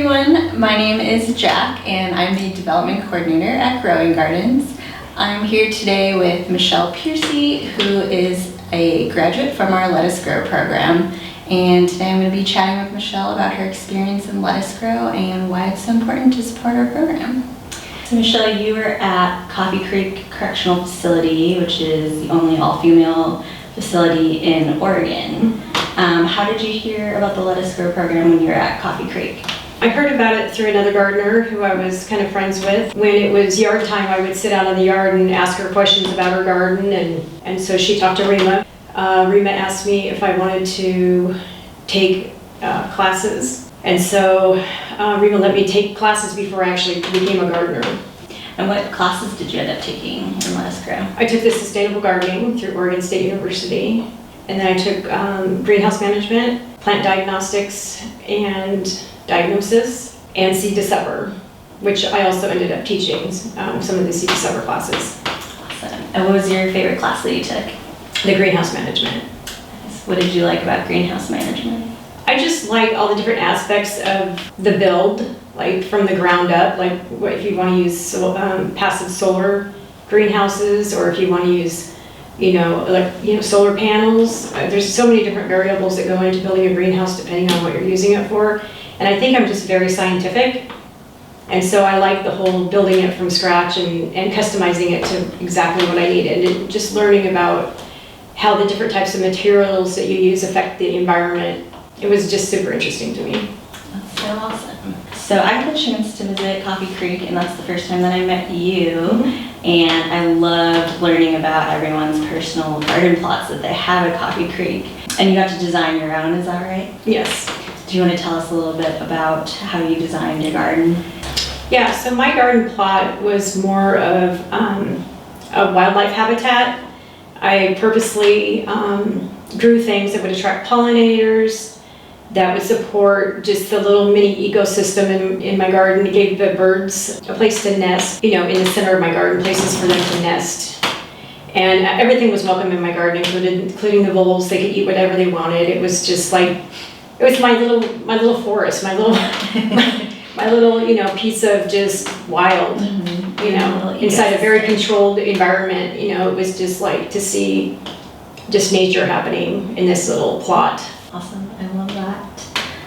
everyone, my name is Jack and I'm the development coordinator at Growing Gardens. I'm here today with Michele Piercy, who is a graduate from our Let Us Grow program. And today I'm going to be chatting with Michele about her experience in Let Us Grow and why it's so important to support our program. So Michele, you were at Coffee Creek Correctional Facility, which is the only all-female facility in Oregon. How did you hear about the Let Us Grow program when you were at Coffee Creek? I heard about it through another gardener who I was kind of friends with. When it was yard time, I would sit out in the yard and ask her questions about her garden, and so she talked to Rima. Rima asked me if I wanted to take classes, and so Rima let me take classes before I actually became a gardener. And what classes did you end up taking in Let Us Grow? I took the sustainable gardening through Oregon State University, and then I took greenhouse management, plant diagnostics and diagnosis, and seed to supper, which I also ended up teaching some of the seed to supper classes. Awesome. And what was your favorite class that you took? The greenhouse management. What did you like about greenhouse management? I just like all the different aspects of the build, like from the ground up, like what if you want to use passive solar greenhouses, or if you want to use solar panels. There's so many different variables that go into building a greenhouse depending on what you're using it for. And I think I'm just very scientific. And so I like the whole building it from scratch and customizing it to exactly what I needed. And just learning about how the different types of materials that you use affect the environment. It was just super interesting to me. That's so awesome. So I had the chance to visit Coffee Creek, and that's the first time that I met you. And I loved learning about everyone's personal garden plots that they have at Coffee Creek. And you got to design your own, is that right? Yes. Do you want to tell us a little bit about how you designed your garden? Yeah, so my garden plot was more of a wildlife habitat. I purposely grew things that would attract pollinators, that would support just the little mini ecosystem in my garden. It gave the birds a place to nest, in the center of my garden, places for them to nest. And everything was welcome in my garden, including the voles. They could eat whatever they wanted. It was just like, it was my little forest, my little piece of just wild, inside a very controlled environment. It was just like to see just nature happening in this little plot. Awesome, I love that.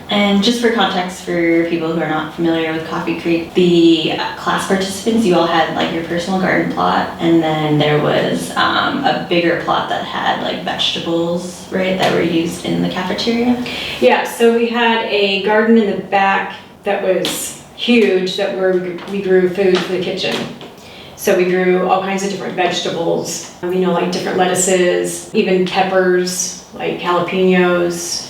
And just for context for people who are not familiar with Coffee Creek, the class participants, you all had like your personal garden plot, and then there was a bigger plot that had like vegetables, right, that were used in the cafeteria? Yeah, so we had a garden in the back that was huge, where we grew food for the kitchen. So we grew all kinds of different vegetables, like different lettuces, even peppers, like jalapenos,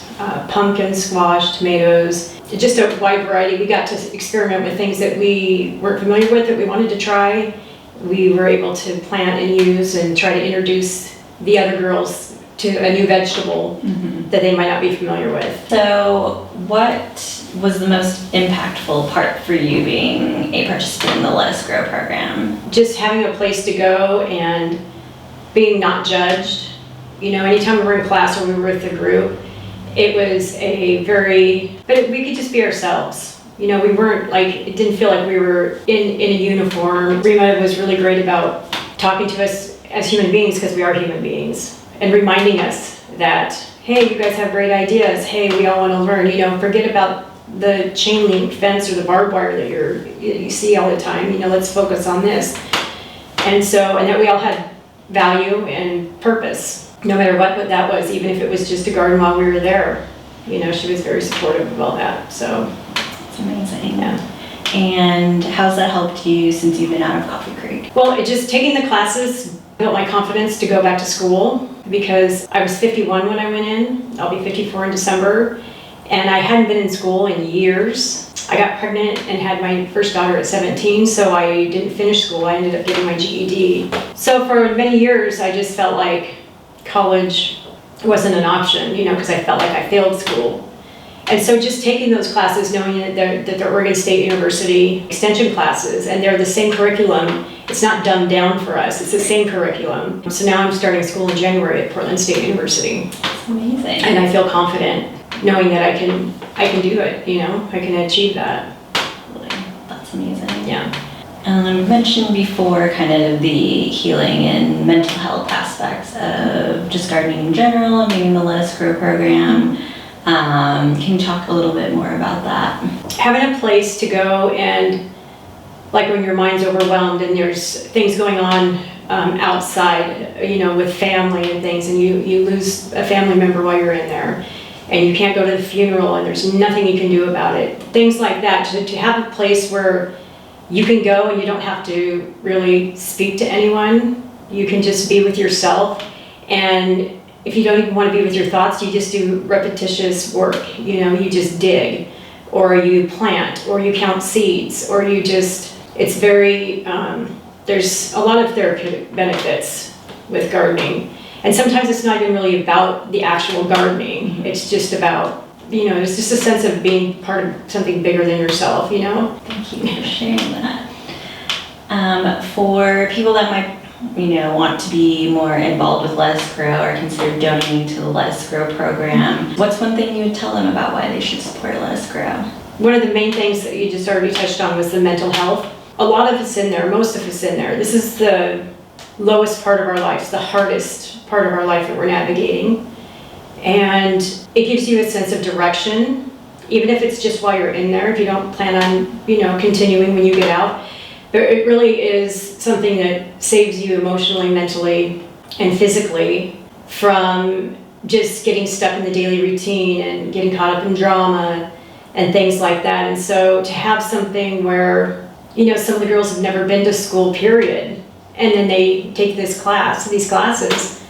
pumpkin, squash, tomatoes, just a wide variety. We got to experiment with things that we weren't familiar with, that we wanted to try. We were able to plant and use and try to introduce the other girls to a new vegetable that they might not be familiar with. So what was the most impactful part for you being a participant in the Let Us Grow program? Just having a place to go and being not judged. Anytime we were in class or we were with the group, it was we could just be ourselves. We weren't it didn't feel like we were in a uniform. Rima was really great about talking to us as human beings, because we are human beings, and reminding us that, hey, you guys have great ideas. Hey, we all want to learn. Forget about the chain link fence or the barbed wire that you see all the time. Let's focus on this. And that we all had value and purpose, no matter what that was, even if it was just a garden while we were there. She was very supportive of all that. So it's amazing. Yeah. And how's that helped you since you've been out of Coffee Creek? Well, taking the classes built my confidence to go back to school, because I was 51 when I went in. I'll be 54 in December. And I hadn't been in school in years. I got pregnant and had my first daughter at 17, so I didn't finish school. I ended up getting my GED. So for many years, I just felt like college wasn't an option, because I felt like I failed school. And so just taking those classes, knowing that they're Oregon State University extension classes, and they're the same curriculum. It's not dumbed down for us. It's the same curriculum. So now I'm starting school in January at Portland State University. That's amazing. And I feel confident knowing that I can do it, I can achieve that. That's amazing. Yeah. You mentioned before kind of the healing and mental health aspects of just gardening in general and maybe the Let Us Grow program. Can you talk a little bit more about that? Having a place to go, and like when your mind's overwhelmed and there's things going on outside, you know, with family and things, and you lose a family member while you're in there, and you can't go to the funeral and there's nothing you can do about it. Things like that, to have a place where you can go and you don't have to really speak to anyone. You can just be with yourself, and if you don't even want to be with your thoughts, you just do repetitious work. You know, you just dig, or you plant, or you count seeds, or you just, it's very, there's a lot of therapeutic benefits with gardening. And sometimes it's not even really about the actual gardening. It's just about, you know, it's just a sense of being part of something bigger than yourself, you know? Thank you for sharing that. For people that might, you know, want to be more involved with Let Us Grow or consider donating to the Let Us Grow program, what's one thing you would tell them about why they should support Let Us Grow? One of the main things that you just already touched on was the mental health. A lot of it's in there, most of it's in there. This is the lowest part of our lives, the hardest part of our life that we're navigating. And it gives you a sense of direction, even if it's just while you're in there, if you don't plan on, you know, continuing when you get out. But it really is something that saves you emotionally, mentally, and physically from just getting stuck in the daily routine and getting caught up in drama and things like that. And so to have something where, you know, some of the girls have never been to school, period, and then they take these classes,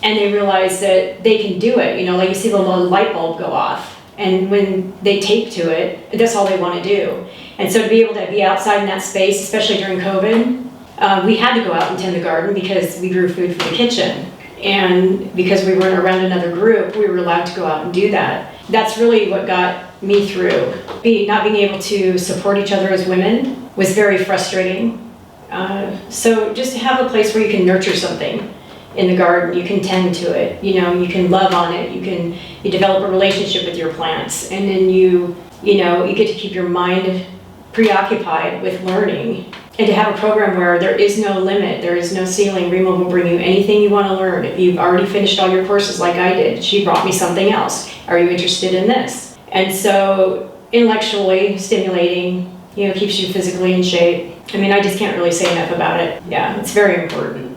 and they realize that they can do it. You know, like you see the little light bulb go off, and when they take to it, that's all they want to do. And so to be able to be outside in that space, especially during COVID, we had to go out and tend the garden because we grew food for the kitchen. And because we weren't around another group, we were allowed to go out and do that. That's really what got me through. Not being able to support each other as women was very frustrating. So just to have a place where you can nurture something in the garden, you can tend to it, you know, you can love on it, you develop a relationship with your plants, and then you get to keep your mind preoccupied with learning. And to have a program where there is no limit, there is no ceiling. Rima will bring you anything you want to learn. If you've already finished all your courses like I did, she brought me something else. Are you interested in this? And so intellectually stimulating, you know, keeps you physically in shape. I mean, I just can't really say enough about it. Yeah, it's very important.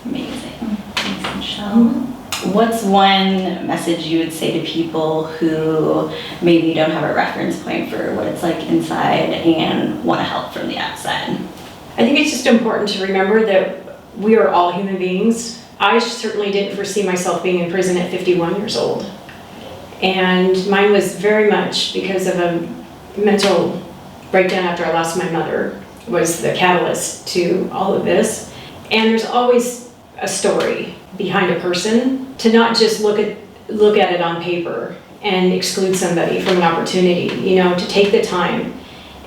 Amazing. Thanks, Michele. What's one message you would say to people who maybe don't have a reference point for what it's like inside and want to help from the outside? I think it's just important to remember that we are all human beings. I certainly didn't foresee myself being in prison at 51 years old. And mine was very much because of a mental breakdown after I lost my mother was the catalyst to all of this. And there's always a story behind a person, to not just look at it on paper and exclude somebody from an opportunity, you know, to take the time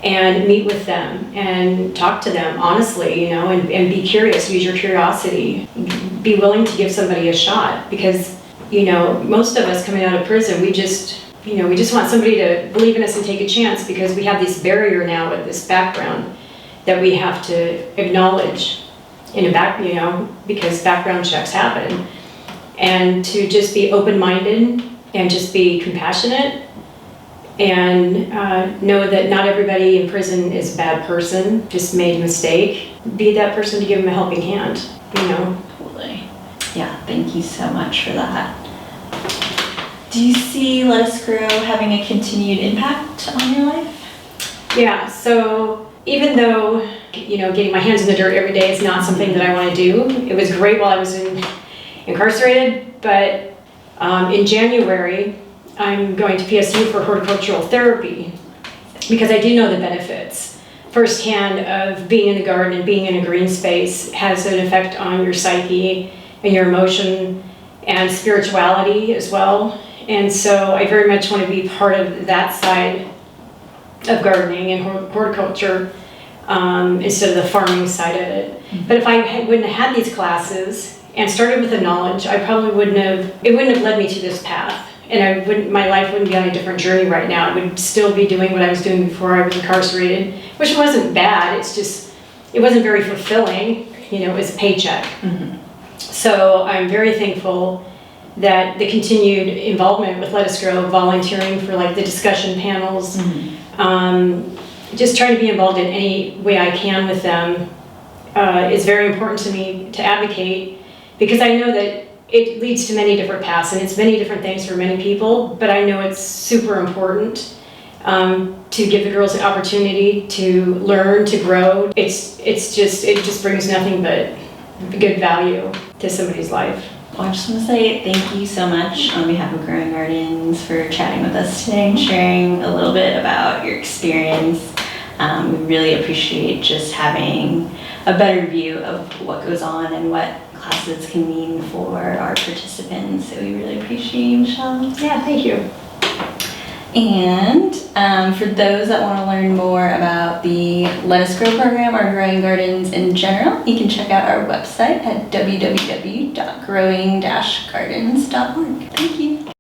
and meet with them and talk to them honestly, you know, and be curious, use your curiosity, be willing to give somebody a shot, because, you know, most of us coming out of prison, we just want somebody to believe in us and take a chance, because we have this barrier now with this background that we have to acknowledge because background checks happen. And to just be open-minded and just be compassionate and know that not everybody in prison is a bad person, just made a mistake. Be that person to give them a helping hand, you know. Totally. Yeah, thank you so much for that. Do you see Let Us Grow having a continued impact on your life? Yeah, so even though, you know, getting my hands in the dirt every day is not something that I want to do, it was great while I was incarcerated, but in January, I'm going to PSU for horticultural therapy, because I do know the benefits firsthand of being in the garden and being in a green space has an effect on your psyche and your emotion and spirituality as well. And so I very much want to be part of that side of gardening and horticulture instead of the farming side of it. But if I wouldn't have had these classes and started with the knowledge, I probably it wouldn't have led me to this path. and my life wouldn't be on a different journey right now. I would still be doing what I was doing before I was incarcerated, which wasn't bad. It's just, it wasn't very fulfilling. It was a paycheck. So I'm very thankful that the continued involvement with Let Us Grow, volunteering for like the discussion panels, just trying to be involved in any way I can with them is very important to me to advocate, because I know that it leads to many different paths and it's many different things for many people, but I know it's super important to give the girls the opportunity to learn, to grow. It just brings nothing but good value to somebody's life. Well, I just want to say thank you so much on behalf of Growing Gardens for chatting with us today and sharing a little bit about your experience. We really appreciate just having a better view of what goes on and what classes can mean for our participants. So we really appreciate you, Michele. Yeah, thank you. And for those that want to learn more about the Let Us Grow program or Growing Gardens in general, you can check out our website at www.growing-gardens.org. Thank you.